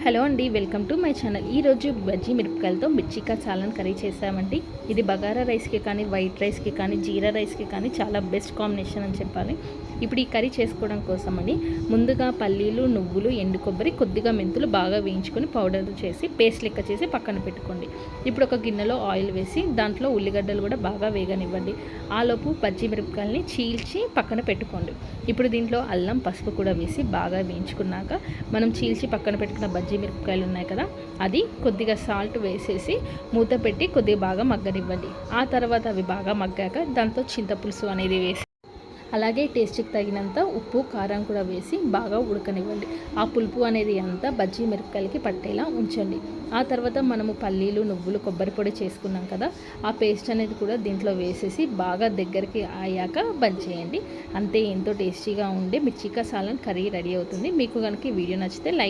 Hello అండి, welcome to my channel. ఈరోజు bajji మిరపకాయలతో మిర్చికా salan curry చేసామండి. ఇది బగారా రైస్కి కానీ, వైట్ రైస్కి కానీ, జీరా రైస్కి కానీ చాలా బెస్ట్ కాంబినేషన్ అని చెప్పాలి. ఇప్పుడు ఈ కర్రీ చేసుకోవడం కోసం అని ముందుగా పల్లీలు, నువ్వులు, ఎండు కొబ్బరి, కొద్దిగా మెంతులు బాగా వేయించుకొని పౌడర్ చేసి పేస్ట్ లెక్క చేసి పక్కన పెట్టుకోండి. ఇప్పుడు ఒక గిన్నెలో ఆయిల్ వేసి దాంట్లో ఉల్లిగడ్డలు కూడా బాగా వేగనివ్వండి. ఆలోపు బజ్జీ మిరపకాయలని చీల్చి పక్కన పెట్టుకోండి. ఇప్పుడు దీంట్లో అల్లం, పసుపు కూడా వేసి బాగా వేయించుకున్నాక మనం చీల్చి పక్కన పెట్టుకున్న బజ్జీ మిరపకాయలు ఉన్నాయి కదా, అది కొద్దిగా సాల్ట్ వేసేసి మూత పెట్టి కొద్దిగా బాగా మగ్గనివ్వండి. ఆ తర్వాత అవి బాగా మగ్గాక దాంతో చింతపులుసు అనేది వేసి అలాగే టేస్ట్కి తగినంత ఉప్పు, కారం కూడా వేసి బాగా ఉడకనివ్వండి. ఆ పులుపు అనేది అంతా బజ్జీ మిరపకాయలకి పట్టేలా ఉంచండి. ఆ తర్వాత మనము పల్లీలు, నువ్వులు, కొబ్బరి పొడి చేసుకున్నాం కదా, ఆ పేస్ట్ అనేది కూడా దీంట్లో వేసేసి బాగా దగ్గరికి అయ్యాక బంద్ చేయండి. అంతే, ఎంతో టేస్టీగా ఉండే మిర్చికా సాలన్ కర్రీ రెడీ అవుతుంది. మీకు కనుక ఈ వీడియో నచ్చితే లైక్